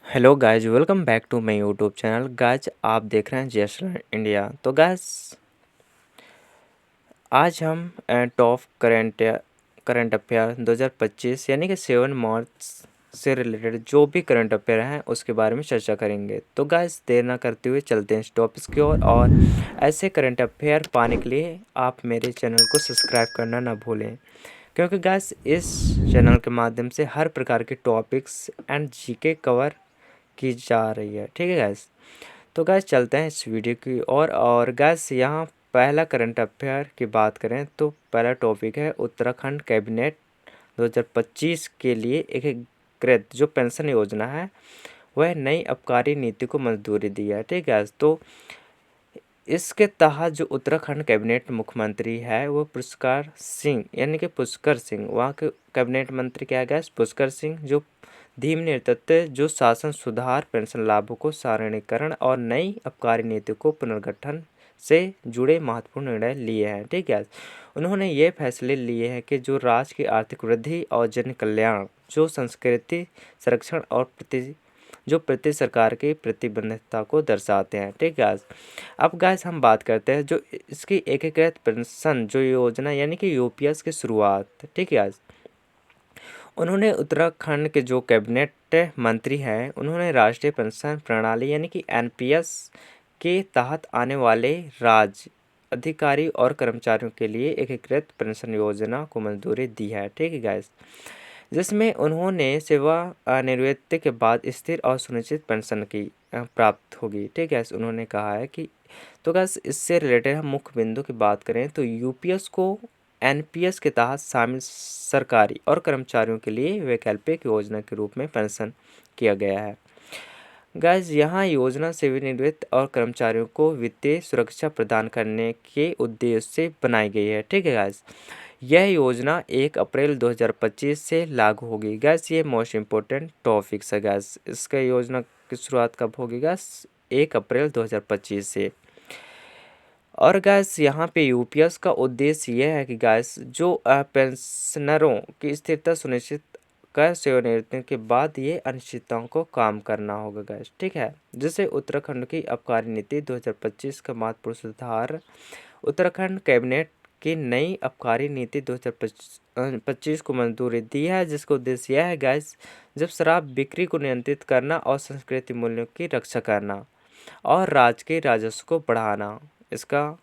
Hello guys, welcome back to my YouTube channel. Guys, आप देख रहे हैं जयश्री इंडिया। तो गाइज, आज हम टॉप करंट अफेयर 2025 यानी कि 7 मार्च से रिलेटेड जो भी करंट अफेयर हैं उसके बारे में चर्चा करेंगे। तो गाइज, देर ना करते हुए चलते हैं इस टॉपिक की ओर। और ऐसे करंट अफेयर पाने के लिए आप मेरे चैनल को सब्सक्राइब करना ना भूलें, क्योंकि गाइज इस चैनल के माध्यम से हर प्रकार के टॉपिक्स एंड जीके कवर की जा रही है। ठीक है गैस, तो गैस चलते हैं इस वीडियो की ओर। और गैस, यहाँ पहला करंट अफेयर की बात करें तो पहला टॉपिक है उत्तराखंड कैबिनेट 2025 के लिए एकीकृत जो पेंशन योजना है वह नई आबकारी नीति को मंजूरी दी है। ठीक है, तो इसके तहत जो उत्तराखंड कैबिनेट मुख्यमंत्री है वो पुष्कर सिंह यानी कि पुष्कर सिंह, वहाँ के कैबिनेट मंत्री क्या है गैस, पुष्कर सिंह, जो धीम नेतृत्व जो शासन सुधार, पेंशन लाभों को सारणीकरण और नई आबकारी नीति को पुनर्गठन से जुड़े महत्वपूर्ण निर्णय लिए हैं। ठीक है, उन्होंने ये फैसले लिए हैं कि जो राज्य की आर्थिक वृद्धि और जन कल्याण, जो संस्कृति संरक्षण और प्रति सरकार की प्रतिबद्धता को दर्शाते हैं। ठीक है, अब गाइस हम बात करते हैं जो इसकी एकीकृत पेंशन जो योजना यानी कि यूपीएस की शुरुआत। ठीक है, उन्होंने उत्तराखंड के जो कैबिनेट मंत्री हैं उन्होंने राष्ट्रीय पेंशन प्रणाली यानी कि एनपीएस के तहत आने वाले राज्य अधिकारी और कर्मचारियों के लिए एकीकृत पेंशन योजना को मंजूरी दी है। ठीक है गाइस, जिसमें उन्होंने सेवानिवृत्ति के बाद स्थिर और सुनिश्चित पेंशन की प्राप्त होगी। ठीक है, उन्होंने कहा है कि तो गैस इससे रिलेटेड हम मुख्य बिंदु की बात करें तो यूपीएस को एनपीएस के तहत शामिल सरकारी और कर्मचारियों के लिए वैकल्पिक योजना के रूप में पेंशन किया गया है। गैस, यहाँ योजना सेवानिवृत्त और कर्मचारियों को वित्तीय सुरक्षा प्रदान करने के उद्देश्य से बनाई गई है। ठीक है गैस, यह योजना 1 अप्रैल 2025 से लागू होगी। गैस, ये मोस्ट इम्पोर्टेंट टॉपिक्स है गैस। इसका योजना की शुरुआत कब होगी गैस, 1 अप्रैल 2025 से। और गैस यहाँ पे यूपीएस का उद्देश्य यह है कि गैस जो पेंशनरों की स्थिरता सुनिश्चित कर सेवानिवृत्ति के बाद ये अनिश्चितताओं को कम करना होगा गैस। ठीक है, जिससे उत्तराखंड की आबकारी नीति 2025 का महत्वपूर्ण सुधार। उत्तराखंड कैबिनेट की नई आबकारी नीति 2025 को मंजूरी दी है, जिसका उद्देश्य यह है गैस जब शराब बिक्री को नियंत्रित करना और संस्कृति मूल्यों की रक्षा करना और राज्य के राजस्व को बढ़ाना, इसका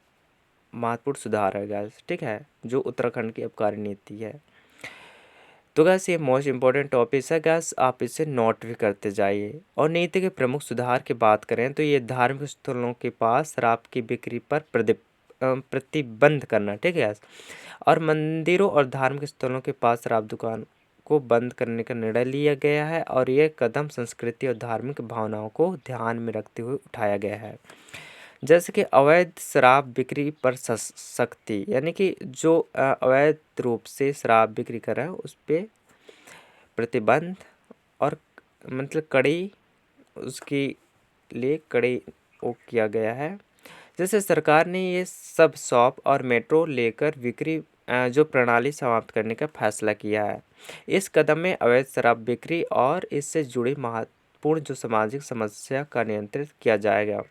महत्वपूर्ण सुधार है गैस। ठीक है, जो उत्तराखंड की आबकारी नीति है। तो गैस ये मोस्ट इम्पोर्टेंट टॉपिक्स है गैस, आप इसे नोट भी करते जाइए। और नीति के प्रमुख सुधार की बात करें तो ये धार्मिक स्थलों के पास शराब की बिक्री पर प्रतिबंध करना। ठीक है, और मंदिरों और धार्मिक स्थलों के पास शराब दुकान को बंद करने का निर्णय लिया गया है। और ये कदम संस्कृति और धार्मिक भावनाओं को ध्यान में रखते हुए उठाया गया है। जैसे कि अवैध शराब बिक्री पर सख्ती, यानी कि जो अवैध रूप से शराब बिक्री कर रहा है उस पर प्रतिबंध और मतलब कड़ी, उसके लिए कड़ी वो किया गया है। जैसे सरकार ने ये सब शॉप और मेट्रो लेकर बिक्री जो प्रणाली समाप्त करने का फैसला किया है। इस कदम में अवैध शराब बिक्री और इससे जुड़ी महत्वपूर्ण जो सामाजिक समस्या का नियंत्रित किया जाएगा।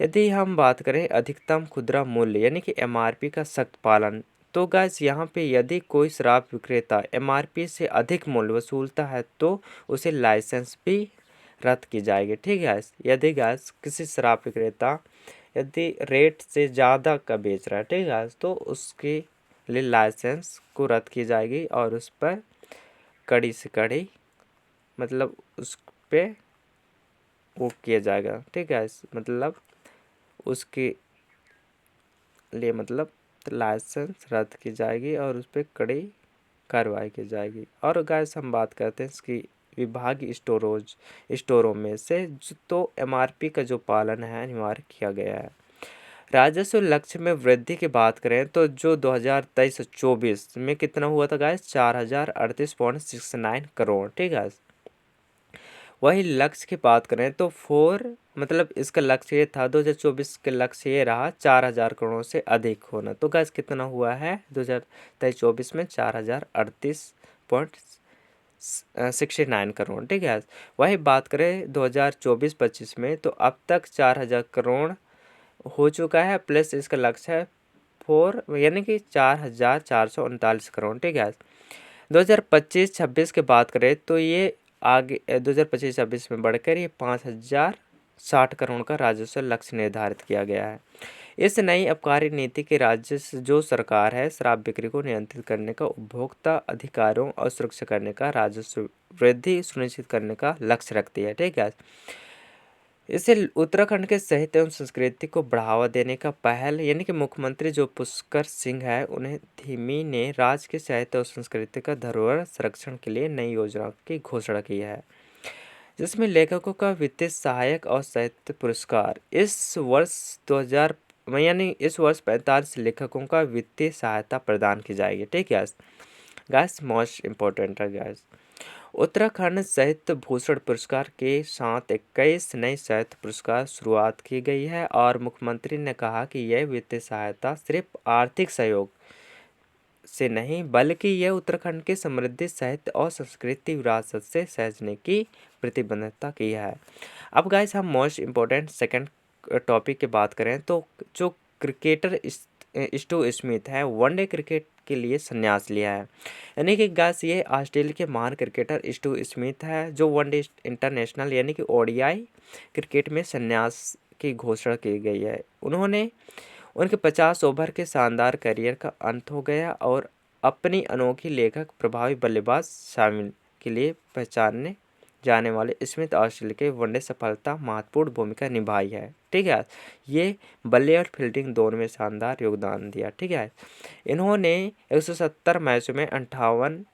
यदि हम बात करें अधिकतम खुदरा मूल्य यानी कि एमआरपी का सख्त पालन, तो गैस यहाँ पे यदि कोई शराब विक्रेता एमआरपी से अधिक मूल्य वसूलता है तो उसे लाइसेंस भी रद्द की जाएगी। ठीक है गैस, यदि गैस किसी शराब विक्रेता यदि रेट से ज़्यादा का बेच रहा है, ठीक है, तो उसके लिए लाइसेंस को रद्द की जाएगी और उस पर कड़ी से कड़ी मतलब उस पर वो किया जाएगा। ठीक है, मतलब उसके लिए मतलब लाइसेंस रद्द की जाएगी और उस पर कड़ी कार्रवाई की जाएगी। और गैस हम बात करते हैं इसकी विभागीय स्टोरों में से तो एमआरपी का जो पालन है अनिवार्य किया गया है। राजस्व लक्ष्य में वृद्धि की बात करें तो जो 2023-24 में कितना हुआ था गैस, 4038.69 करोड़। ठीक है, वही लक्ष्य की बात करें तो मतलब इसका लक्ष्य ये था 2024 के लक्ष्य ये रहा 4000 करोड़ से अधिक होना। तो गैस कितना हुआ है 2023-24 में 4038.69 69 करोड़, ठीक है। वही बात करें 2024-25 में, तो अब तक 4000 करोड़ हो चुका है, प्लस इसका लक्ष्य है 4 यानी कि 4439 करोड़, ठीक है। 2025-26 की बात करें तो ये आगे 2025-26 में बढ़कर ये 5060 करोड़ का राजस्व लक्ष्य निर्धारित किया गया है। इस नई आबकारी नीति के राजस्व जो सरकार है शराब बिक्री को नियंत्रित करने का, उपभोक्ता अधिकारों और सुरक्षा करने का, राजस्व वृद्धि सुनिश्चित करने का लक्ष्य रखती है, ठीक है। इसे उत्तराखंड के साहित्य एवं संस्कृति को बढ़ावा देने का पहल यानी कि मुख्यमंत्री जो पुष्कर सिंह है उन्हें धीमी ने राज्य के साहित्य और संस्कृति का धरोहर संरक्षण के लिए नई योजना की घोषणा की है, जिसमें लेखकों का वित्तीय सहायक और साहित्य पुरस्कार इस वर्ष 2000 यानी इस वर्ष 45 लेखकों का वित्तीय सहायता प्रदान की जाएगी, ठीक है। गैस मोस्ट इम्पोर्टेंट है गैस, उत्तराखंड साहित्य भूषण पुरस्कार के साथ 21 नए साहित्य पुरस्कार शुरुआत की गई है और मुख्यमंत्री ने कहा कि यह वित्तीय सहायता सिर्फ आर्थिक सहयोग से नहीं बल्कि यह उत्तराखंड के समृद्ध साहित्य और संस्कृति विरासत से सहेजने की प्रतिबद्धता की है। अब गाइस हम मोस्ट इम्पोर्टेंट सेकंड टॉपिक की बात करें तो जो क्रिकेटर स्टू स्मिथ है वनडे क्रिकेट के लिए संन्यास लिया है, यानी कि गाइस ये ऑस्ट्रेलिया के महान क्रिकेटर स्टू स्मिथ है जो वनडे इंटरनेशनल यानी कि ओडीआई क्रिकेट में संन्यास की घोषणा की गई है। उन्होंने उनके 50 ओवर के शानदार करियर का अंत हो गया और अपनी अनोखी लेखक प्रभावी बल्लेबाज शामिल के लिए पहचाने जाने वाले स्मिथ ऑस्ट्रेलिया के वनडे सफलता महत्वपूर्ण भूमिका निभाई है, ठीक है। ये बल्ले और फील्डिंग दोनों में शानदार योगदान दिया, ठीक है। इन्होंने 170 मैचों में 58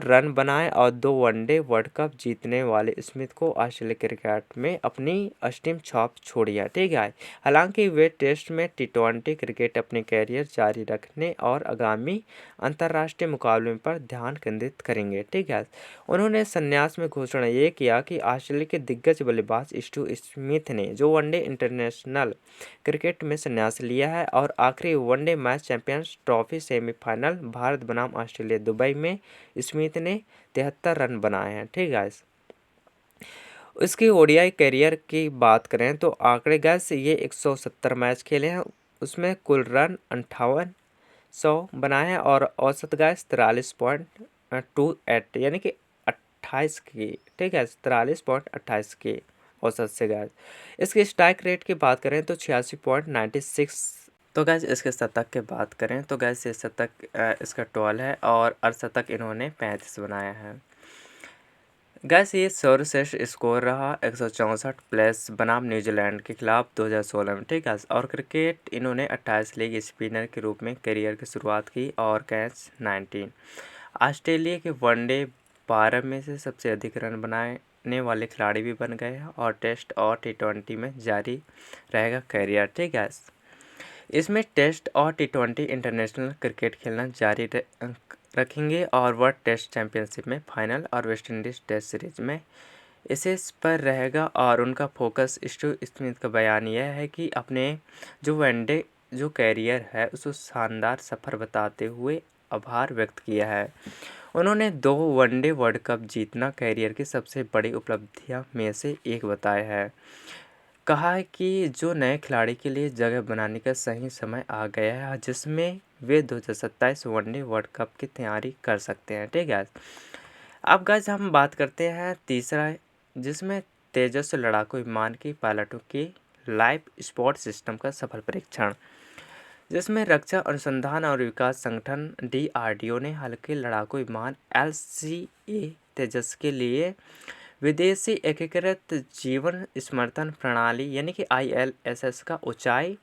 रन बनाए और 2 वनडे वर्ल्ड कप जीतने वाले स्मिथ को ऑस्ट्रेलिया क्रिकेट में अपनी अष्टम छाप छोड़ी है, ठीक है। हालांकि वे टेस्ट में टी20 क्रिकेट अपने कैरियर जारी रखने और आगामी अंतर्राष्ट्रीय मुकाबलों पर ध्यान केंद्रित करेंगे, ठीक है। उन्होंने संन्यास में घोषणा ये किया कि ऑस्ट्रेलिया के दिग्गज बल्लेबाज स्टू स्मिथ ने जो वनडे इंटरनेशनल क्रिकेट में संन्यास लिया है और आखिरी one day match champions trophy semifinal Bharat बनाम ऑस्ट्रेलिया दुबई में स्मिथ ने 73 रन बनाए हैं, ठीक है। उसकी ओडीआई करियर की बात करें तो आंकड़े गैस ये 170 मैच खेले हैं, उसमें कुल रन 5800 बनाए हैं और औसत गैस 43.28 यानी कि 28 की, ठीक है, 43.28 की औसत से गैस। इसके स्ट्राइक रेट की बात करें तो 86.96। तो गैस इसके शतक की बात करें तो गैस ये शतक इसका 12 है और अर्धशतक इन्होंने 35 बनाया है। गैस ये सर्वश्रेष्ठ स्कोर रहा 164 प्लस बनाम न्यूजीलैंड के खिलाफ 2016 में, ठीक है। और क्रिकेट इन्होंने 28 लीग स्पिनर के रूप में करियर की शुरुआत की और कैच 19। ऑस्ट्रेलिया के वनडे 12 में से सबसे अधिक रन बनाने वाले खिलाड़ी भी बन गए हैं और टेस्ट और टी20 में जारी रहेगा करियर, ठीक है। इसमें टेस्ट और टी20 इंटरनेशनल क्रिकेट खेलना जारी रखेंगे और वर्ल्ड टेस्ट चैंपियनशिप में फाइनल और वेस्ट इंडीज़ टेस्ट सीरीज में इस पर रहेगा। और उनका फोकस स्टू स्मिथ का बयान यह है कि अपने जो वनडे जो कैरियर है उसको शानदार सफ़र बताते हुए आभार व्यक्त किया है। उन्होंने 2 वनडे वर्ल्ड कप जीतना कैरियर की सबसे बड़ी उपलब्धियां में से एक बताया है। कहा है कि जो नए खिलाड़ी के लिए जगह बनाने का सही समय आ गया है जिसमें वे 2027 वनडे वर्ल्ड कप की तैयारी कर सकते हैं, ठीक है। अब गाइस हम बात करते हैं तीसरा, जिसमें तेजस लड़ाकू विमान की पायलटों की लाइफ सपोर्ट सिस्टम का सफल परीक्षण, जिसमें रक्षा अनुसंधान और विकास संगठन DRDO ने हल्के लड़ाकू विमान LCA तेजस के लिए विदेशी एकीकृत जीवन समर्थन प्रणाली यानी कि ILSS का ऊंचाई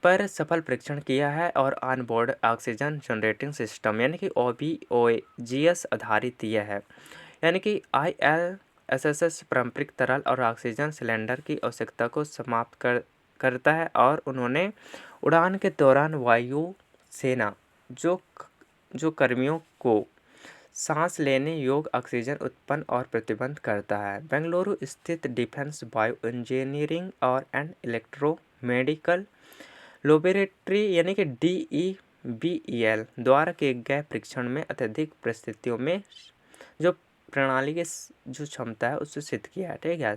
पर सफल परीक्षण किया है और on board oxygen generating system यानी कि OBOGS आधारित यह है, यानी कि ILSS पारंपरिक तरल और ऑक्सीजन सिलेंडर की आवश्यकता को समाप्त करता है और उन्होंने उड़ान के दौरान वायु सेना जो कर्मियों को सांस लेने योग्य ऑक्सीजन उत्पन्न और प्रतिबंध करता है। बेंगलुरु स्थित डिफेंस बायो इंजीनियरिंग और एंड इलेक्ट्रो मेडिकल लेबोरेटरी यानी कि DEBEL द्वारा किए गए परीक्षण में अत्यधिक परिस्थितियों में जो प्रणाली की जो क्षमता है उससे सिद्ध किया है। ठीक है,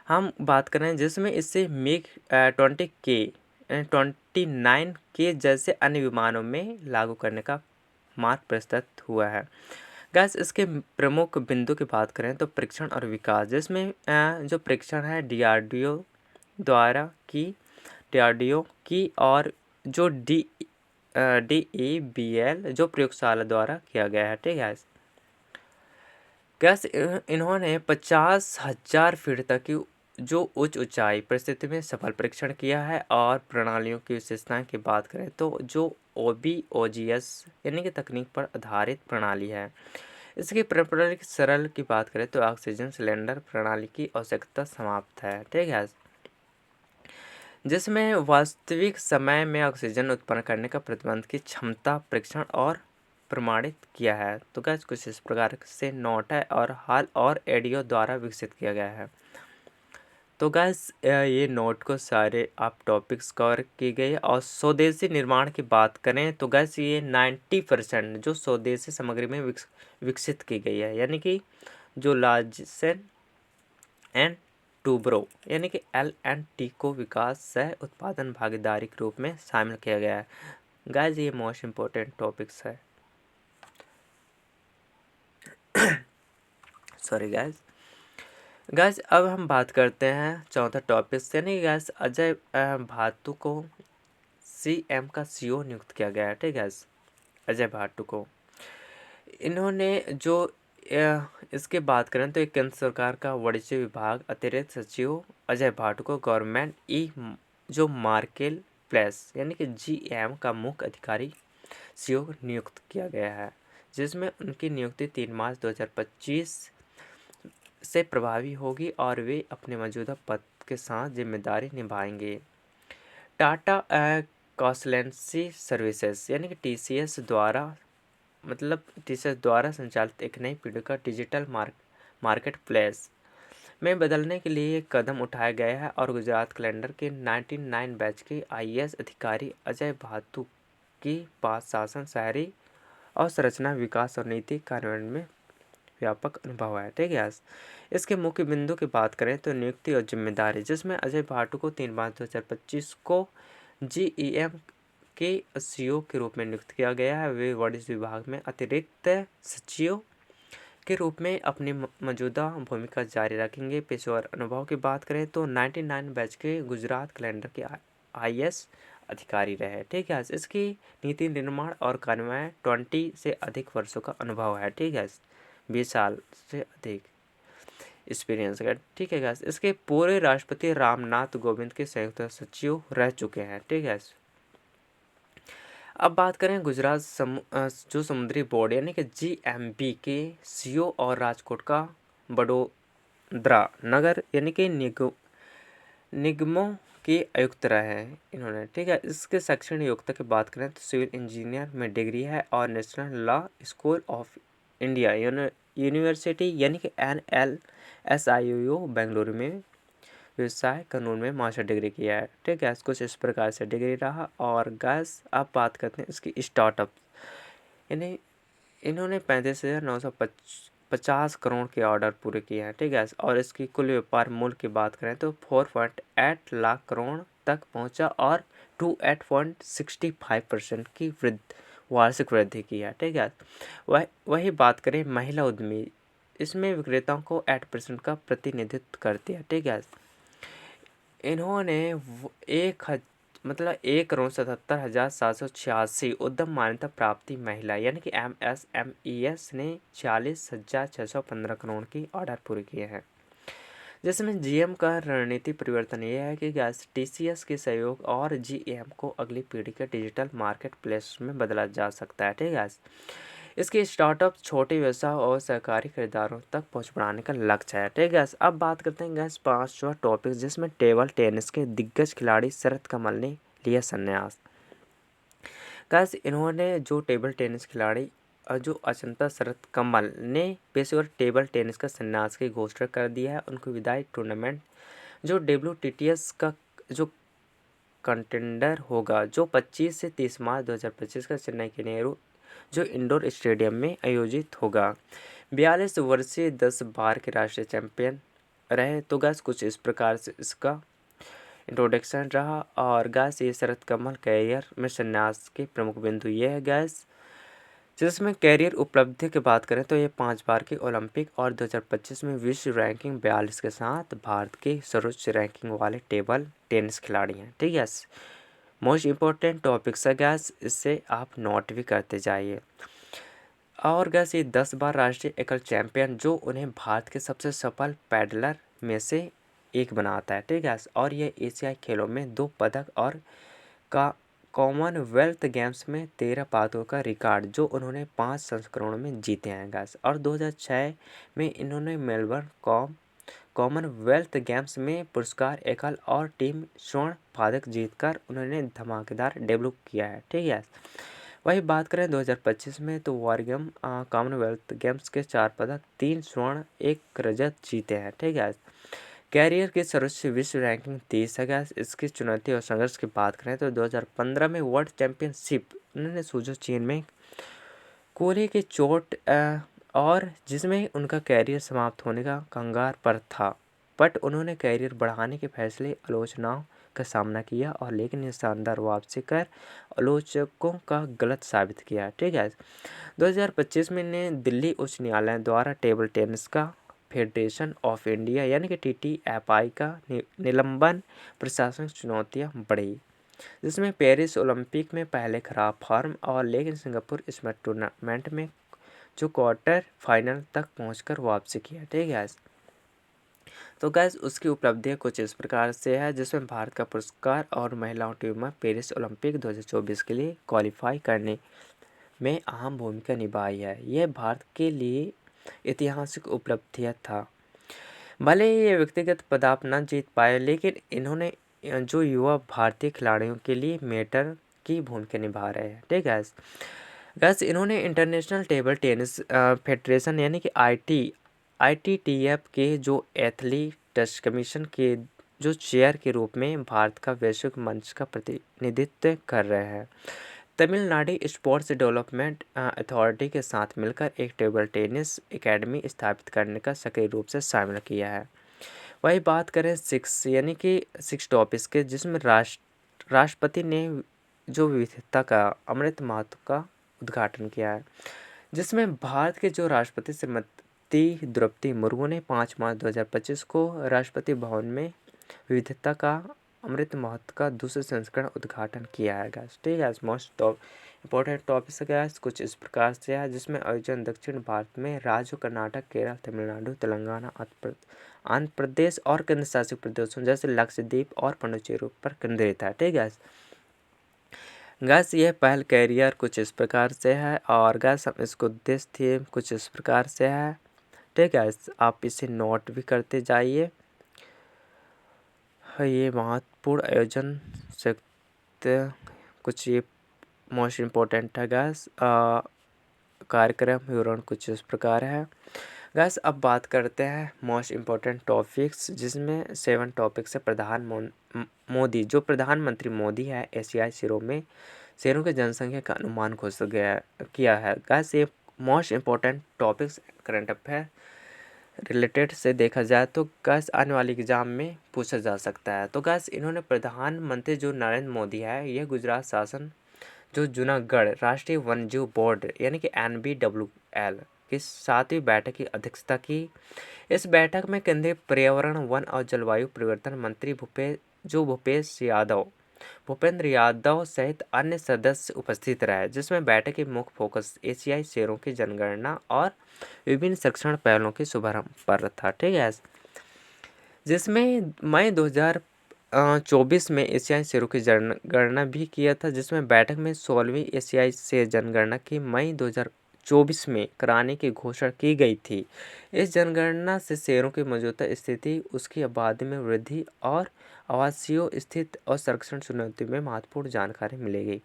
हम बात कर रहे हैं जिसमें इससे मिग 29 के जैसे अन्य विमानों में लागू करने का मार्ग प्रशस्त हुआ है। गैस इसके प्रमुख बिंदु की बात करें तो परीक्षण और विकास, जिसमें जो परीक्षण है डीआरडीओ की और जो DEBL जो प्रयोगशाला द्वारा किया गया है। ठीक है, गैस इन्होंने 50,000 फीट तक की जो उच्च ऊंचाई परिस्थिति में सफल परीक्षण किया है। और प्रणालियों की विशेषताएं की बात करें तो जो OBOGS यानी कि तकनीक पर आधारित प्रणाली है, इसकी पारंपरिक सरल की बात करें तो ऑक्सीजन सिलेंडर प्रणाली की आवश्यकता समाप्त है। ठीक है, जिसमें वास्तविक समय में ऑक्सीजन उत्पन्न करने का प्रतिबंध की क्षमता परीक्षण और प्रमाणित किया है। तो गैस कुछ इस प्रकार से नोट है और हाल और एडियो द्वारा विकसित किया गया है। तो गैस ये नोट को सारे आप टॉपिक्स कवर किए गए। और स्वदेशी निर्माण की बात करें तो गैस ये 90% जो स्वदेशी सामग्री में विकसित की गई है, यानी कि जो लार्सन एंड टूब्रो यानी कि L&T को विकास सह उत्पादन भागीदारी के रूप में शामिल किया गया है। गाइस ये मोस्ट इम्पोर्टेंट टॉपिक्स है। सॉरी गाइस अब हम बात करते हैं चौथा टॉपिक, यानी गैस अजय भाटू को CM का CEO नियुक्त किया गया है। ठीक है, अजय भाटू को इन्होंने जो इसके बात करें तो एक केंद्र सरकार का वाणिज्य विभाग अतिरिक्त सचिव अजय भाटू को गवर्नमेंट जो मार्केट प्लेस यानी कि GM का मुख्य अधिकारी CEO नियुक्त किया गया है, जिसमें उनकी नियुक्ति 3 मार्च 2025 से प्रभावी होगी और वे अपने मौजूदा पद के साथ जिम्मेदारी निभाएंगे। टाटा कंसल्टेंसी सर्विसेज यानी कि TCS द्वारा संचालित एक नई पीढ़ी का डिजिटल मार्केट प्लेस में बदलने के लिए एक कदम उठाया गया है। और गुजरात कैलेंडर के 99 बैच के IAS अधिकारी अजय भाटू की बात शासन, शहरी और संरचना विकास और नीति कार्यान्वयन में व्यापक अनुभव है। ठीक है, इसके मुख्य बिंदु की बात करें तो नियुक्ति और जिम्मेदारी, जिसमें अजय भाटू को 3 मार्च 2025 को GEM के CEO के रूप में नियुक्त किया गया है। वे वाणिज्य विभाग में अतिरिक्त सचिव के रूप में अपनी मौजूदा भूमिका जारी रखेंगे। पेशेवर अनुभव की बात करें तो 99 बैच के गुजरात कैलेंडर के IAS अधिकारी रहे। ठीक है, इसकी नीति निर्माण और कार्यान्वयन 20 से अधिक वर्षों का अनुभव है। ठीक है, 20 साल से अधिक एक्सपीरियंस है। ठीक है गैस, इसके पूरे राष्ट्रपति रामनाथ कोविंद के संयुक्त सचिव रह चुके हैं। ठीक है, अब बात करें गुजरात जो समुद्री बोर्ड यानी कि GMB के CEO और राजकोट का बड़ोदरा नगर यानी कि निगमों के आयुक्त रहे हैं इन्होंने। ठीक है, इसके शैक्षणिक योग्यता की बात करें तो सिविल इंजीनियर में डिग्री है और national law school of India university यानी कि NLSIU बेंगलुरु में व्यवसाय कानून में मास्टर डिग्री किया है। ठीक है, कुछ इस प्रकार से डिग्री रहा। और गैस अब बात करते हैं इसकी स्टार्टअप, यानी इन्होंने 35,950 करोड़ के ऑर्डर पूरे किए हैं। ठीक है, और इसकी कुल व्यापार मूल्य की बात करें तो 4.8 लाख करोड़ तक पहुंचा और 28.65% की वार्षिक वृद्धि की है। ठीक है, वही बात करें महिला उद्यमी, इसमें विक्रेताओं को 8% का प्रतिनिधित्व करती है। ठीक है, इन्होंने 1,77,786 उद्यम मान्यता प्राप्ति महिला यानी कि MSMES ने 46,615 करोड़ की ऑर्डर पूरे किए हैं। जिसमें GM का रणनीति परिवर्तन यह है कि गैस TCS के सहयोग और GM को अगली पीढ़ी के डिजिटल मार्केट प्लेस में बदला जा सकता है। ठीक है, इसके स्टार्टअप छोटे व्यवसाय और सहकारी खरीदारों तक पहुंच बढ़ाने का लक्ष्य है। ठीक है, अब बात करते हैं गैस 5वां टॉपिक, जिसमें टेबल टेनिस के दिग्गज खिलाड़ी शरत कमल ने लिया संन्यास। गैस इन्होंने जो टेबल टेनिस खिलाड़ी जो अचंता शरत कमल ने पेशेवर टेबल टेनिस का संन्यास की घोषणा कर दिया है। उनको विदाई टूर्नामेंट जो WTTS का जो कंटेंडर होगा जो 25 से 30 मार्च 2025 का चेन्नई के नेहरू जो इंडोर स्टेडियम में आयोजित होगा। 42 वर्षीय 10 बार के राष्ट्रीय चैंपियन रहे। तो गैस कुछ इस प्रकार से इसका इंट्रोडक्शन रहा। और गैस ये शरद कमल कैरियर में संन्यास के प्रमुख बिंदु ये है गैस, जिसमें कैरियर उपलब्धि की बात करें तो ये 5 बार के ओलंपिक और 2025 में विश्व रैंकिंग 42 के साथ भारत के सर्वोच्च रैंकिंग वाले टेबल टेनिस खिलाड़ी हैं। ठीक है, मोस्ट इम्पोर्टेंट टॉपिक्स है गैस, इससे आप नोट भी करते जाइए। और गैस ये 10 बार राष्ट्रीय एकल चैंपियन, जो उन्हें भारत के सबसे सफल पैडलर में से एक बनाता है। ठीक है, और ये एशियाई खेलों में 2 पदक और का कॉमनवेल्थ गेम्स में 13 पदकों का रिकॉर्ड, जो उन्होंने 5 संस्करणों में जीते हैं गैस। और 2006 में इन्होंने मेलबर्न कॉमनवेल्थ गेम्स में पुरस्कार एकल और टीम स्वर्ण पदक जीतकर उन्होंने धमाकेदार डेब्यू किया है। ठीक है, वही बात करें 2025 में तो वारगेम कॉमनवेल्थ गेम्स के 4 पदक, 3 स्वर्ण 1 रजत जीते हैं। ठीक है, कैरियर की सर्वोच्च विश्व रैंकिंग 30 है गैस। इसकी चुनौती और संघर्ष की बात करें तो 2015 में वर्ल्ड चैंपियनशिप उन्होंने सूजो चीन में कोहली की चोट और जिसमें उनका कैरियर समाप्त होने का कगार पर था, बट उन्होंने कैरियर बढ़ाने के फैसले आलोचनाओं का सामना किया और लेकिन ये शानदार वापसी कर आलोचकों का गलत साबित किया। ठीक है, 2025 में ने दिल्ली उच्च न्यायालय द्वारा टेबल टेनिस का फेडरेशन ऑफ इंडिया यानी कि TTFI का निलंबन प्रशासनिक चुनौतियां बढ़ी, जिसमें पेरिस ओलंपिक में पहले खराब फॉर्म और लेकिन सिंगापुर इसमें टूर्नामेंट में जो क्वार्टर फाइनल तक पहुंचकर वापसी किया। ठीक है, तो गैस उसकी उपलब्धियां कुछ इस प्रकार से है, जिसमें भारत का पुरस्कार और महिलाओं टीम में पेरिस ओलंपिक 2024 के लिए क्वालिफाई करने में अहम भूमिका निभाई है। यह भारत के लिए ऐतिहासिक उपलब्धियां था। भले ही ये व्यक्तिगत पदक न जीत पाए, लेकिन इन्होंने जो युवा भारतीय खिलाड़ियों के लिए मेंटर की भूमिका निभा रहे हैं। ठीक है गैस, इन्होंने इंटरनेशनल टेबल टेनिस फेडरेशन यानी कि ITTF के जो एथलीट्स कमीशन के जो चेयर के रूप में भारत का वैश्विक मंच का प्रतिनिधित्व कर रहे हैं। तमिलनाडु स्पोर्ट्स डेवलपमेंट अथॉरिटी के साथ मिलकर एक टेबल टेनिस एकेडमी स्थापित करने का सक्रिय रूप से शामिल किया है। वही बात करें 6 टॉपिक्स के, जिसमें राष्ट्रपति ने जो विविधता का अमृत महोत्सव का उद्घाटन किया है, जिसमें भारत के जो राष्ट्रपति श्रीमती द्रौपदी मुर्मू ने 5 मार्च 2025 को राष्ट्रपति भवन में विविधता का अमृत महोत्सव का दूसरे संस्करण उद्घाटन किया है गैस। ठीक है, मोस्ट इंपॉर्टेंट टॉपिक्स है गैस कुछ इस प्रकार से है, जिसमें आयोजन दक्षिण भारत में राज्यों कर्नाटक, केरल, तमिलनाडु, तेलंगाना, आंध्र प्रदेश और केंद्र शासित प्रदेशों जैसे लक्षद्वीप और पुडुचेरी पर केंद्रित है। ठीक है गैस, यह पहल कैरियर कुछ इस प्रकार से है और गैस हम इसको उद्देश्य थे कुछ इस प्रकार से है। ठीक है, आप इसे नोट भी करते जाइए। ये महत्वपूर्ण आयोजन से कुछ ये मोस्ट इम्पोर्टेंट है गैस। कार्यक्रम विवरण कुछ इस प्रकार है गैस। अब बात करते हैं मोस्ट इम्पोर्टेंट टॉपिक्स, जिसमें 7 टॉपिक्स है। मोदी जो प्रधानमंत्री मोदी है एशियाई शेरों की जनसंख्या का अनुमान किया है गैस। ये most important topics current affair related से देखा जाए तो गैस आने वाले एग्जाम में पूछा जा सकता है। तो गैस इन्होंने प्रधानमंत्री जो नरेंद्र मोदी है, यह गुजरात शासन जो जूनागढ़ राष्ट्रीय वन्यजीव बोर्ड यानी कि NBWL की 7वीं बैठक की अध्यक्षता की। इस बैठक में केंद्रीय पर्यावरण, वन और जलवायु परिवर्तन मंत्री भूपेंद्र यादव सहित अन्य सदस्य उपस्थित रहे, जिसमें बैठक की मुख्य फोकस एशियाई शेरों की जनगणना और विभिन्न संरक्षण पहलों के शुभारंभ पर था। ठीक है, जिसमें मई 2024 में एशियाई शेरों की जनगणना भी किया था, जिसमें बैठक में 16वीं एशियाई शेर जनगणना की मई 2024 में कराने की घोषणा की गई थी। इस जनगणना से शेरों की मौजूदा स्थिति, उसकी आबादी में वृद्धि और आवासीय स्थिति और संरक्षण चुनौती में महत्वपूर्ण जानकारी मिलेगी।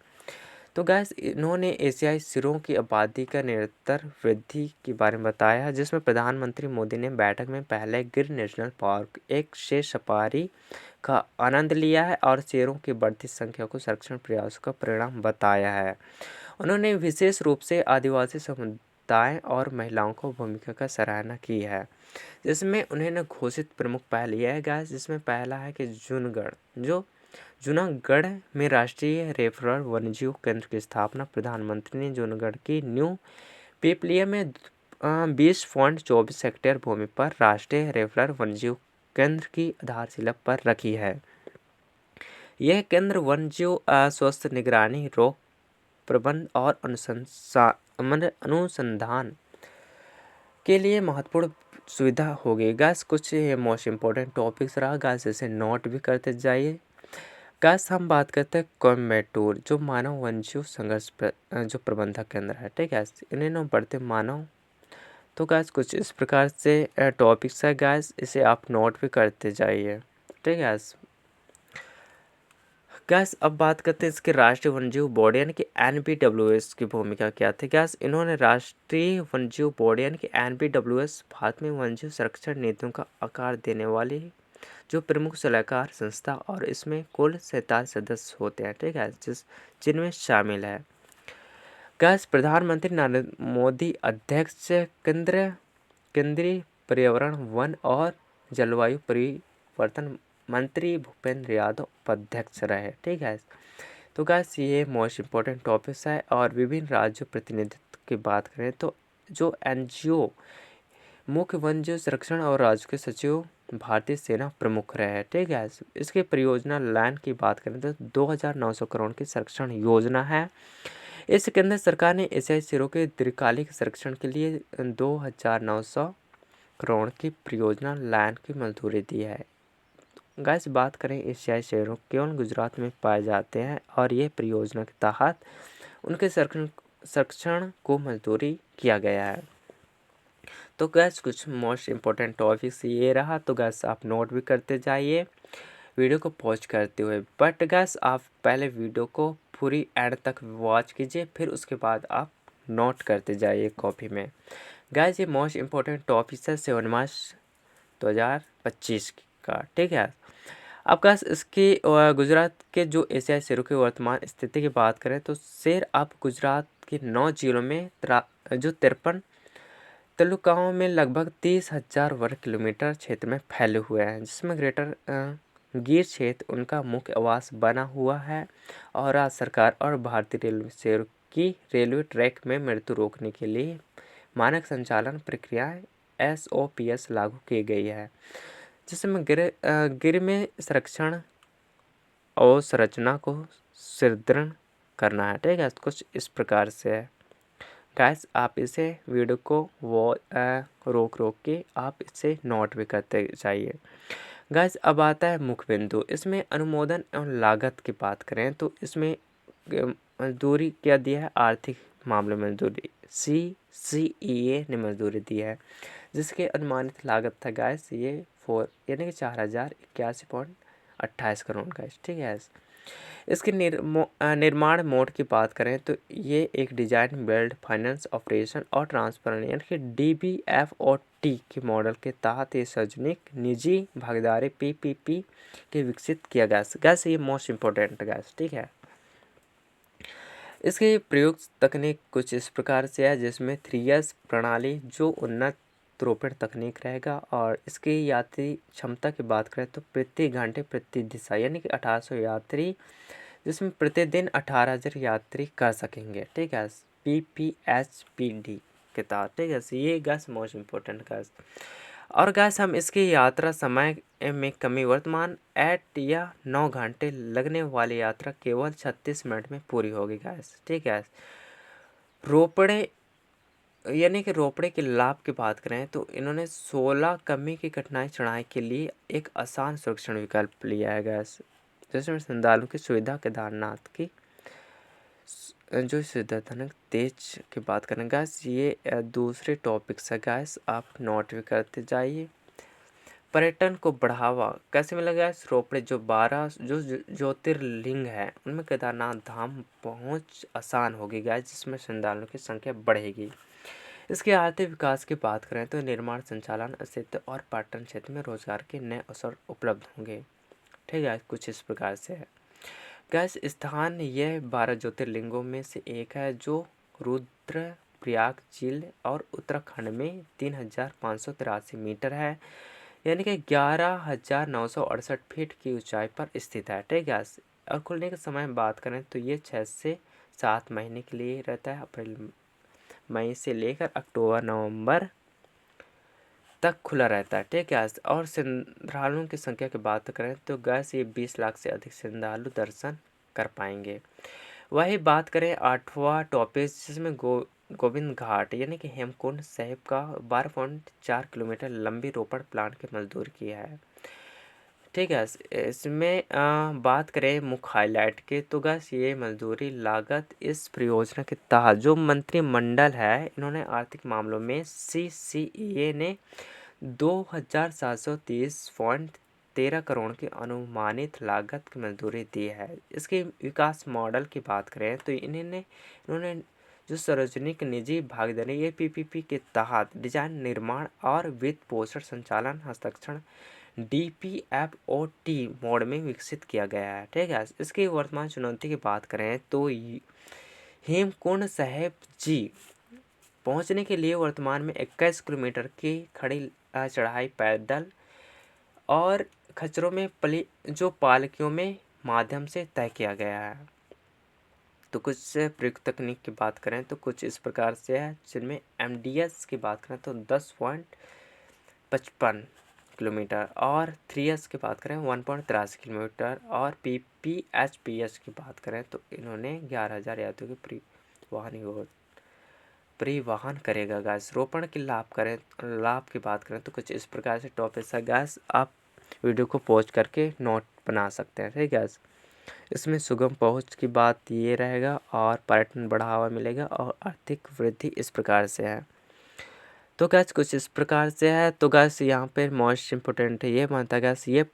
तो गैस इन्होंने एशियाई शेरों की आबादी का निरंतर वृद्धि के बारे में बताया, जिसमें प्रधानमंत्री मोदी ने बैठक में पहले गिर नेशनल पार्क एक शेर सफारी का आनंद लिया है और शेरों की बढ़ती संख्या को संरक्षण प्रयासों का परिणाम बताया है। उन्होंने विशेष रूप से आदिवासी समुदाय और महिलाओं को भूमिका का सराहना की है, जिसमें उन्होंने घोषित प्रमुख पहल यह है गाइस, जिसमें पहला है कि जूनागढ़ में राष्ट्रीय रेफरल वन्यजीव केंद्र की स्थापना। प्रधानमंत्री ने जूनागढ़ की न्यू पिपलिया में 20.24 हेक्टेयर भूमि पर राष्ट्रीय रेफरल वन्यजीव केंद्र की आधारशिला पर रखी है। यह केंद्र वन्यजीव स्वास्थ्य, निगरानी, रोग प्रबंधन और अनुसंधान के लिए महत्वपूर्ण सुविधा होगी। गैस कुछ मोस्ट इम्पोर्टेंट टॉपिक्स रहा गैस, इसे नोट भी करते जाइए। गैस हम बात करते हैं कोयम्बटूर, जो मानव वन्यजीव संघर्ष जो प्रबंधक केंद्र है, ठीक है। इन्हें बढ़ते मानव, तो गैस कुछ इस प्रकार से टॉपिक्स है गैस, इसे आप नोट भी करते जाइए, ठीक है गैस। अब बात करते हैं इसके राष्ट्रीय वन्यजीव बोर्ड यानी कि NPWS की भूमिका क्या थी गैस। इन्होंने राष्ट्रीय वन्यजीव बोर्ड यानी कि NPWS भारत में वन्यजीव संरक्षण नीतियों का आकार देने वाली जो प्रमुख सलाहकार संस्था, और इसमें कुल 47 सदस्य होते हैं, ठीक है, जिनमें शामिल है गैस प्रधानमंत्री नरेंद्र मोदी अध्यक्ष, केंद्रीय पर्यावरण, वन और जलवायु परिवर्तन मंत्री भूपेंद्र यादव उपाध्यक्ष रहे, ठीक है। तो गैस ये मोस्ट इम्पोर्टेंट टॉपिक्स है। और विभिन्न राज्यों प्रतिनिधित्व की बात करें तो जो NGO मुख्य वन्यजीव संरक्षण और राज्य के सचिव भारतीय सेना प्रमुख रहे हैं, ठीक है। इसके परियोजना लैंड की बात करें तो 2900 करोड़ की संरक्षण योजना है। इस केंद्र सरकार ने एशियाई शेरों के दीर्घकालिक संरक्षण के लिए 2900 करोड़ की परियोजना लैंड की मंजूरी दी है। गैस बात करें एशियाई शेरों केवल गुजरात में पाए जाते हैं और ये परियोजना के तहत उनके संरक्षण को मंजूरी किया गया है। तो गैस कुछ मोस्ट इम्पोर्टेंट टॉपिक्स ये रहा, तो गैस आप नोट भी करते जाइए वीडियो को पॉज करते हुए। बट गैस आप पहले वीडियो को पूरी एंड तक वॉच कीजिए, फिर उसके बाद आप नोट करते जाइए कॉपी में। गैस ये मोस्ट इम्पोर्टेंट टॉपिक्स है 7 मार्च 2025 का, ठीक है। अब गैस इसकी गुजरात के जो एशियाई शेरों की वर्तमान स्थिति की बात करें तो शेर अब गुजरात के 9 जिलों में जो 53 तालुकाओं में लगभग 30,000 वर्ग किलोमीटर क्षेत्र में फैले हुए हैं, जिसमें ग्रेटर गिर क्षेत्र उनका मुख्य आवास बना हुआ है। और राज्य सरकार और भारतीय रेलवे शेर की रेलवे ट्रैक में मृत्यु रोकने के लिए मानक संचालन प्रक्रियाएं SOPS लागू की गई है, जिसमें गिर में संरक्षण और संरचना को सुदृढ़ करना है, ठीक है। कुछ इस प्रकार से है गैस, आप इसे वीडियो को रोक के आप इसे नोट भी करते जाइए। गैस अब आता है मुख्य बिंदु, इसमें अनुमोदन एवं लागत की बात करें तो इसमें मंजूरी क्या दिया है, आर्थिक मामले में मंजूरी CCEA ने मंजूरी दी है, जिसके अनुमानित लागत था गैस ये 4 यानी कि 4081.28 करोड़ का, ठीक है। इसके निर्माण मोड की बात करें तो ये एक डिजाइन, बिल्ड, फाइनेंस, ऑपरेशन और ट्रांसफर यानी कि DBFOT के मॉडल के तहत ये सार्वजनिक निजी भागीदारी PPP के विकसित किया गया। गैस ये मोस्ट इम्पोर्टेंट गैस, ठीक है। इसकी प्रयुक्त तकनीक कुछ इस प्रकार से है, जिसमें 3S प्रणाली जो उन्नत रोपण तकनीक रहेगा। और इसकी यात्री क्षमता की बात करें तो प्रति घंटे प्रति दिशा यानी कि 1800 यात्री, जिसमें प्रतिदिन 18,000 यात्री कर सकेंगे, ठीक है, PPHPD के तहत, ठीक है। ये गैस मोस्ट इम्पोर्टेंट गैस। और गैस हम इसकी यात्रा समय में कमी, वर्तमान 8 या 9 घंटे लगने वाली यात्रा केवल 36 मिनट में पूरी होगी गैस, ठीक है। रोपड़े यानी कि रोपड़े के लाभ की बात करें तो इन्होंने 16 कमी की कठिनाई चढ़ाई के लिए एक आसान सुरक्षण विकल्प लिया है गैस, जिसमें श्रद्धालु की सुविधा केदारनाथ की जो सुविधाजनक तेज की बात करें गैस, ये दूसरे टॉपिक्स है गैस, आप नोट भी करते जाइए। पर्यटन को बढ़ावा कैसे मिला गैस, रोपड़े जो 12 जो ज्योतिर्लिंग है उनमें केदारनाथ धाम पहुंच आसान होगी गैस, जिसमें श्रद्धालुओं की संख्या बढ़ेगी। इसके आर्थिक विकास की बात करें तो निर्माण, संचालन, अस्तित्व और पर्यटन क्षेत्र में रोजगार के नए अवसर उपलब्ध होंगे, ठीक है। कुछ इस प्रकार से है गैस स्थान यह 12 ज्योतिर्लिंगों में से एक है, जो रुद्रप्रयाग झील और उत्तराखंड में 3,583 मीटर है, यानी कि 11,968 फीट की ऊंचाई पर स्थित है। ठीक है। और खुलने के समय में बात करें तो ये 6 से 7 महीने के लिए रहता है, अप्रैल मई से लेकर अक्टूबर नवंबर तक खुला रहता है। ठीक है। और श्रद्धालुओं की संख्या की बात करें तो गैस ये 20 लाख से अधिक श्रद्धालु दर्शन कर पाएंगे। वही बात करें 8वां टॉपिक, जिसमें गोविंद घाट यानी कि हेमकुंड साहिब का 12.4 किलोमीटर लंबी रोपण प्लान की मंजूरी की है। ठीक है। इसमें बात करें मुख्य हाईलाइट के तो गैस ये मंजूरी लागत इस परियोजना के तहत जो मंत्रिमंडल है, इन्होंने आर्थिक मामलों में CCEA ने 2,730.13 करोड़ की अनुमानित लागत की मंजूरी दी है। इसके विकास मॉडल की बात करें तो इन्होंने जो सार्वजनिक निजी भागीदारी PPP के तहत डिजाइन, निर्माण और वित्त पोषण, संचालन, हस्ताक्षर DPFOT मोड में विकसित किया गया है। ठीक है। इसकी वर्तमान चुनौती की बात करें तो हेमकुंड साहिब जी पहुंचने के लिए वर्तमान में 21 किलोमीटर की खड़ी चढ़ाई पैदल और खच्चरों में जो पालकियों में माध्यम से तय किया गया है। तो कुछ प्रयुक्त तकनीक की बात करें तो कुछ इस प्रकार से है, जिनमें MDS की बात करें तो 10.55 किलोमीटर और 3S की बात करें 1.83 किलोमीटर और PPHPS की बात करें तो इन्होंने 11,000 यात्रियों की परिवहन करेगा। गैस रोपण की लाभ की बात करें तो कुछ इस प्रकार से टॉपिक है। गैस आप वीडियो को पॉज करके नोट बना सकते हैं। ठीक है। इसमें सुगम पहुंच की बात ये रहेगा और पर्यटन बढ़ावा मिलेगा और आर्थिक वृद्धि इस प्रकार से है। तो गैस कुछ इस प्रकार से है। तो गैस यहाँ पे मोस्ट इम्पोर्टेंट है ये मानता है गैस ये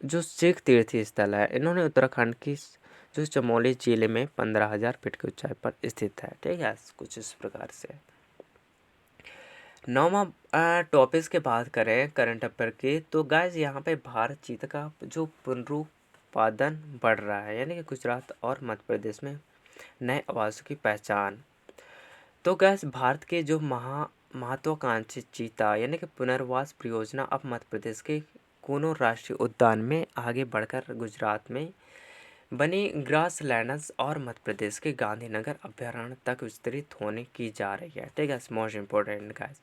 जो सिख तीर्थ स्थल है, इन्होंने उत्तराखंड की जो चमोली जिले में 15,000 फीट की ऊंचाई पर स्थित है। ठीक है। कुछ इस प्रकार से 9वां टॉपिक के बात करें करंट अफेयर की तो गैस यहाँ पे भारत चीता का जो पुनरुत्पादन बढ़ रहा है, यानी कि गुजरात और मध्य प्रदेश में नए आवासों की पहचान। तो गैस भारत के जो महत्वाकांक्षी चीता यानी कि पुनर्वास परियोजना अब मध्य प्रदेश के कूनो राष्ट्रीय उद्यान में आगे बढ़कर गुजरात में बनी ग्रासलैंड्स और मध्य प्रदेश के गांधीनगर अभ्यारण्य तक विस्तृत होने की जा रही है। ठीक है। मोस्ट इम्पोर्टेंट गैस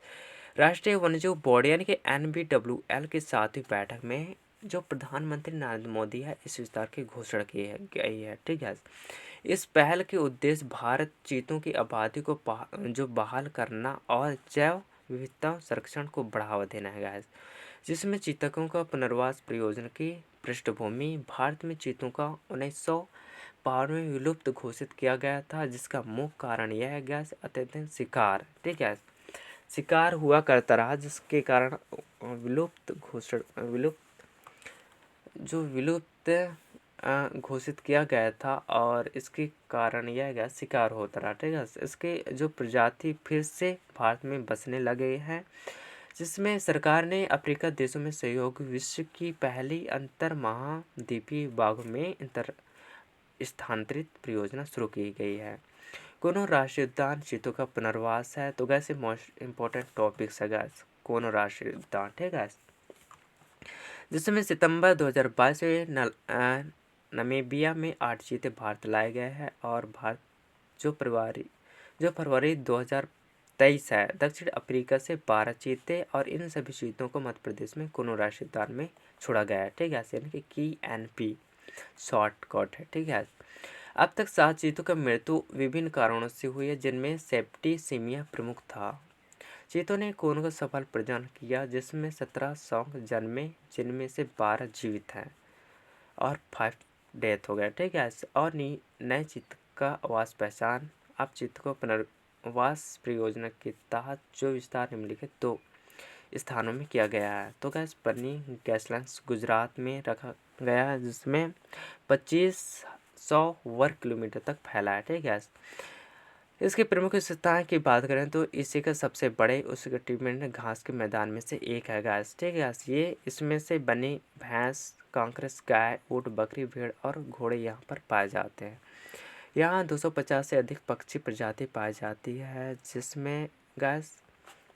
राष्ट्रीय वन्यजीव बोर्ड यानी कि NBWL की 7वीं बैठक में जो प्रधानमंत्री नरेंद्र मोदी है, इस विस्तार की घोषणा की है गई है। ठीक है। इस पहल के उद्देश्य भारत चीतों की आबादी को जो बहाल करना और जैव विविधता संरक्षण को बढ़ावा देना है गैस, जिसमें चीतकों का पुनर्वास परियोजना की पृष्ठभूमि भारत में चीतों का 1952 में विलुप्त घोषित किया गया था, जिसका मुख्य कारण यह है गैस अत्यधिक शिकार। ठीक है। शिकार हुआ करता रहा, जिसके कारण विलुप्त घोषित किया गया था और इसके कारण यह गया शिकार होता रहा। ठीक है। इसके जो प्रजाति फिर से भारत में बसने लगे हैं, जिसमें सरकार ने अफ्रीका देशों में सहयोग विश्व की पहली अंतर महाद्वीपीय बाघों में स्थानांतरित परियोजना शुरू की गई है। कोनो राष्ट्रीय उद्यान चीतों का पुनर्वास है। तो गैस मोस्ट इम्पोर्टेंट टॉपिक्स है गैस कोनो राष्ट्रीय उद्यान। ठीक है। जिसमें सितंबर 2022 में नमीबिया में 8 चीते भारत लाए गए हैं और भारत जो फरवरी 2023 है दक्षिण अफ्रीका से 12 चीते और इन सभी चीतों को मध्य प्रदेश में कोनो राष्ट्रीय उद्यान में छोड़ा गया है। ठीक है। यानी कि KNP शॉर्टकट है। ठीक है। अब तक 7 चीतों का मृत्यु विभिन्न कारणों से हुई है, जिनमें सेप्टिसिमिया प्रमुख था। चीतों ने कोनो का सफल प्रजनन किया, जिसमें 17 सौंग जन्मे, जिनमें से 12 जीवित हैं और 5 डेथ हो गया। ठीक है। और नए चित्त का आवास पहचान अब चित्त को पुनर्वास परियोजना के तहत जो विस्तार निम्नलिखित 2 स्थानों में किया गया है। तो गैस बनी गैसलैंड्स गुजरात में रखा गया है, जिसमें 2500 वर्ग किलोमीटर तक फैला है। ठीक है। इसकी प्रमुख विशेषताएं की बात करें तो इसी का सबसे बड़े उसके ट्रीटमेंट घास के मैदान में से एक है घास, ठीक है घास। ये इसमें से बनी भैंस, कांकरेस, गाय, ऊँट, बकरी, भेड़ और घोड़े यहाँ पर पाए जाते हैं। यहाँ 250 से अधिक पक्षी प्रजाति पाई जाती है, जिसमें गैस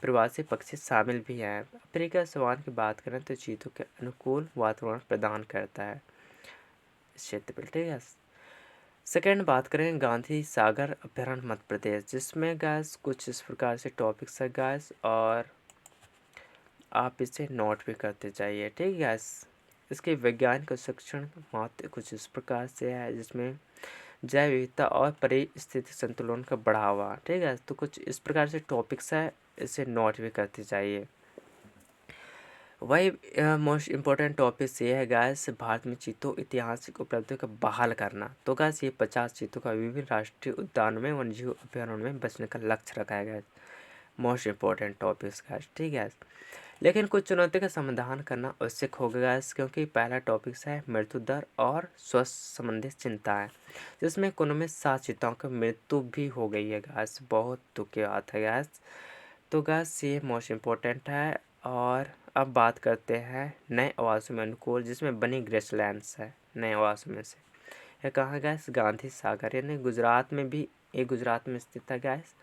प्रवासी पक्षी शामिल भी हैं। अफ्रीका सवान की बात करें तो चीतों के अनुकूल वातावरण प्रदान करता है इस क्षेत्र पर, ठीक है। सेकेंड बात करें गांधी सागर अभ्यारण्य मध्य प्रदेश, जिसमें गैस कुछ इस प्रकार से टॉपिक्स है गैस, और आप इसे नोट भी करते जाइए, ठीक है गैस। इसके वैज्ञानिक शिक्षण महत्व कुछ इस प्रकार से है, जिसमें जैव विविधता और परिस्थिति संतुलन का बढ़ावा, ठीक है। तो कुछ इस प्रकार से टॉपिक्स है, इसे नोट भी करते जाइए। वही मोस्ट इम्पोर्टेंट टॉपिक्स ये है गैस, भारत में चीतों ऐतिहासिक उपलब्धियों का बहाल करना। तो गैस ये 50 चीतों का विभिन्न राष्ट्रीय उद्यानों में वन्यजीव अभ्यारण्य में बचने का लक्ष्य रखा गया है। मोस्ट इम्पोर्टेंट टॉपिक्स गैस, ठीक है। लेकिन कुछ चुनौती का समाधान करना आवश्यक होगा गैस, क्योंकि पहला टॉपिक्स है मृत्यु दर और स्वास्थ्य संबंधित चिंताएं, जिसमें कुल में 7 चीताओं की मृत्यु भी हो गई है गैस। बहुत दुख की बात है गैस। तो गैस ये मोस्ट इम्पोर्टेंट है। और अब बात करते हैं नए आवासों में अनुकूल, जिसमें बनी ग्रेसलैंड्स है नए आवासों में से। यह कहाँ गैस? गांधी सागर, यानी गुजरात में भी, ये गुजरात में स्थित है गैस।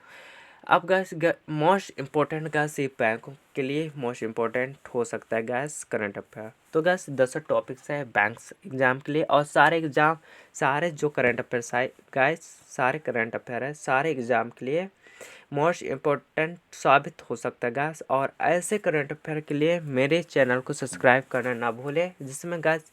अब गैस मोस्ट इम्पोर्टेंट गैस ये बैंकों के लिए मोस्ट इम्पोर्टेंट हो सकता है गैस करंट अफेयर। तो गैस 10 टॉपिक्स है बैंक्स एग्जाम के लिए, और सारे एग्जाम, सारे जो करंट अफेयर्स है गैस, सारे करंट अफेयर है, सारे एग्जाम के लिए मोस्ट इम्पोर्टेंट साबित हो सकता है गैस। और ऐसे करंट अफेयर के लिए मेरे चैनल को सब्सक्राइब करना ना भूलें, जिसमें गैस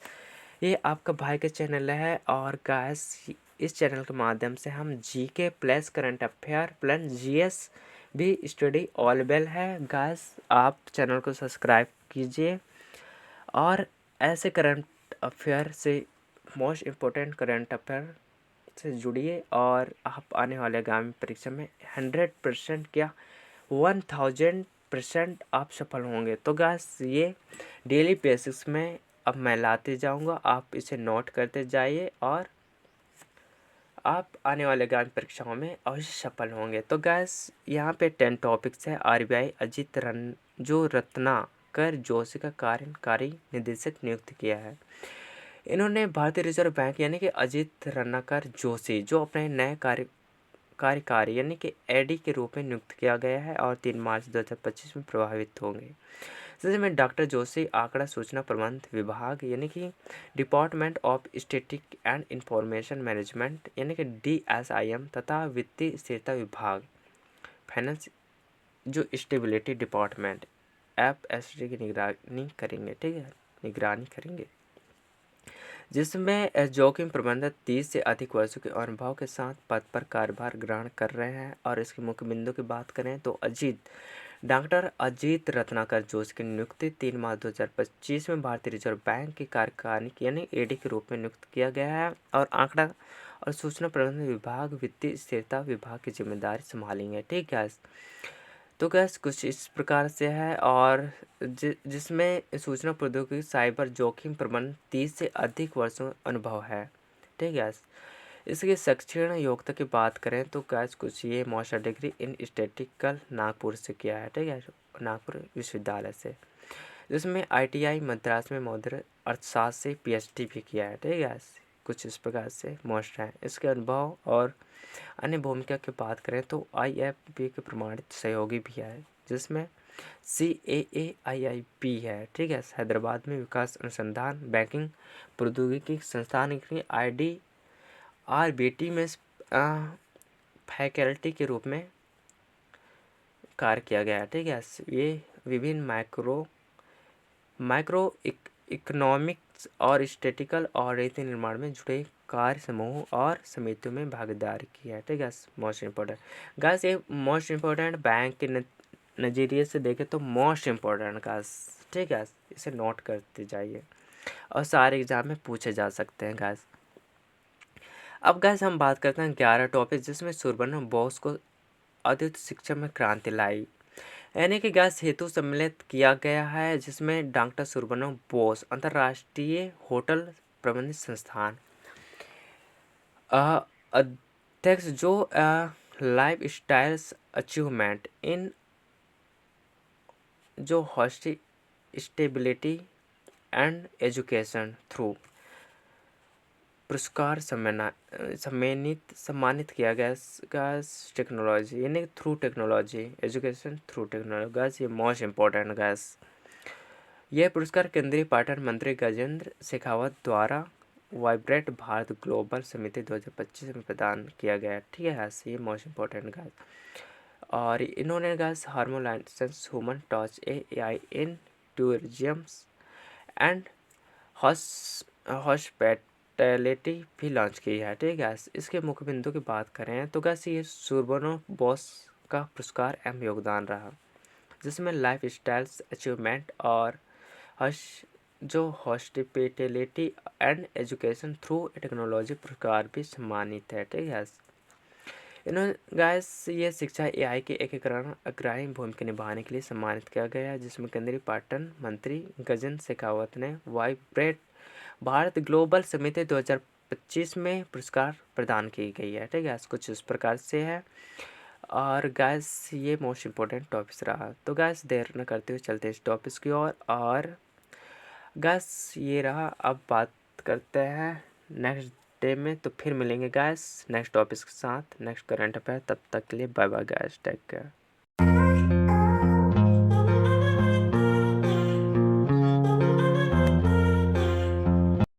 ये आपका भाई का चैनल है, और गैस इस चैनल के माध्यम से हम GK plus current affair plus GS भी स्टडी अवेलेबल है गैस। आप चैनल को सब्सक्राइब कीजिए और ऐसे करंट अफेयर से, मोस्ट इम्पोर्टेंट करंट अफेयर से जुड़िए, और आप आने वाले आगामी परीक्षा में 100% क्या 1000% आप सफल होंगे। तो गैस ये डेली बेसिस में अब मैं लाते जाऊंगा, आप इसे नोट करते जाइए, और आप आने वाले आगामी परीक्षाओं में अवश्य सफल होंगे। तो गैस यहाँ पे 10 टॉपिक्स है। आरबीआई अजीत रत्नाकर जोशी का कार्यकारी निदेशक नियुक्त किया है। इन्होंने भारतीय रिजर्व बैंक यानी कि अजीत रत्नाकर जोशी, जो अपने नए कार्यकारी यानी कि एडी के रूप में नियुक्त किया गया है, और 3 मार्च 2025 में प्रभावित होंगे। जिसमें डॉक्टर जोशी आंकड़ा सूचना प्रबंध विभाग यानी कि department of static and information management यानी कि DSIM तथा वित्तीय स्थिरता विभाग फाइनेंस जो स्टेबिलिटी डिपार्टमेंट FSD की निगरानी करेंगे, ठीक है, निगरानी करेंगे। जिसमें जोखिम प्रबंधन 30 से अधिक वर्षों के अनुभव के साथ पद पर कार्यभार ग्रहण कर रहे हैं। और इसके मुख्य बिंदु की बात करें तो डॉक्टर अजीत रत्नाकर जोशी की नियुक्ति 3 मार्च 2025 में भारतीय रिजर्व बैंक के कार्यकारिणी यानी एडी के रूप में नियुक्त किया गया है, और आंकड़ा और सूचना प्रबंधन विभाग वित्तीय स्थिरता विभाग की जिम्मेदारी संभालेंगे, ठीक है। तो गैस कुछ इस प्रकार से है, और जिसमें सूचना प्रौद्योगिकी साइबर जोखिम प्रबंधन 30 से अधिक वर्षों अनुभव है, ठीक है। इसकी शैक्षणिक योग्यता की बात करें तो गैस कुछ ये master degree in statistical Nagpur से किया है, ठीक है, नागपुर विश्वविद्यालय से। जिसमें ITI मद्रास में मौद्रिक अर्थशास्त्र से PhD भी किया है, ठीक है। कुछ इस प्रकार से मोस्ट हैं। इसके अनुभव और अन्य भूमिका की बात करें तो IFP के प्रमाणित सहयोगी भी है, जिसमें CAAIIB है, ठीक है, हैदराबाद में विकास अनुसंधान बैंकिंग प्रौद्योगिकी संस्थान की IDRBT में फैकल्टी के रूप में कार्य किया गया है, ठीक है। ये विभिन्न माइक्रो इकोनॉमिक्स और स्टैटिकल और रीति निर्माण में जुड़े कार्य समूह और समितियों में भागीदारी की है, ठीक है। मोस्ट इम्पोर्टेंट गैस, ये मोस्ट इम्पोर्टेंट बैंक के नज़रिए से देखें तो मोस्ट इम्पोर्टेंट गैस, ठीक है, इसे नोट करते जाइए, और सारे एग्जाम में पूछे जा सकते हैं गैस। अब गैस हम बात करते हैं 11 टॉपिक, जिसमें सुरबन बोस को अद्वितीय शिक्षा में क्रांति लाई यानी कि गैस हेतु सम्मिलित किया गया है, जिसमें डॉक्टर सुरबनो बोस अंतर्राष्ट्रीय होटल प्रबंध संस्थान अध्यक्ष जो लाइफ स्टाइल्स अचीवमेंट इन जो हॉस्टी स्टेबिलिटी एंड एजुकेशन थ्रू पुरस्कार सम्मानित किया गया गैस टेक्नोलॉजी, यानी through technology, education through technology. Gas ये मोस्ट इम्पोर्टेंट गैस। यह पुरस्कार केंद्रीय पर्यटन मंत्री गजेंद्र शेखावत द्वारा वाइब्रेंट भारत ग्लोबल समिति 2025 में प्रदान किया गया। ठीक है गैस, ये मोस्ट इम्पोर्टेंट गैस। और इन्होंने गैस हार्मोलाइजेंस human touch AI in tourism and hospitality भी लॉन्च की है। ठीक है, इसके मुख्य बिंदु की बात करें तो गैस ये सुरबनो बॉस का पुरस्कार अहम योगदान रहा, जिसमें लाइफ स्टाइल्स अचीवमेंट और हॉस जो hospitality and education through technology पुरस्कार भी सम्मानित है। ठीक है, इन्होंने गैस ये शिक्षा AI के एकीकरण अग्रणी भूमिका निभाने के लिए सम्मानित किया गया है, जिसमें केंद्रीय पर्यटन मंत्री गजेंद्र शेखावत ने वाइब्रेंट भारत ग्लोबल समिति 2025 में पुरस्कार प्रदान की गई है। ठीक है, कुछ इस प्रकार से है। और गैस ये मोस्ट इम्पोर्टेंट टॉपिक्स रहा। तो गैस देर न करते हुए चलते इस टॉपिक्स की ओर। और गैस ये रहा, अब बात करते हैं नेक्स्ट डे में। तो फिर मिलेंगे गैस नेक्स्ट टॉपिक्स के साथ, नेक्स्ट करंट अफेयर। तब तक के लिए bye bye guys, take care.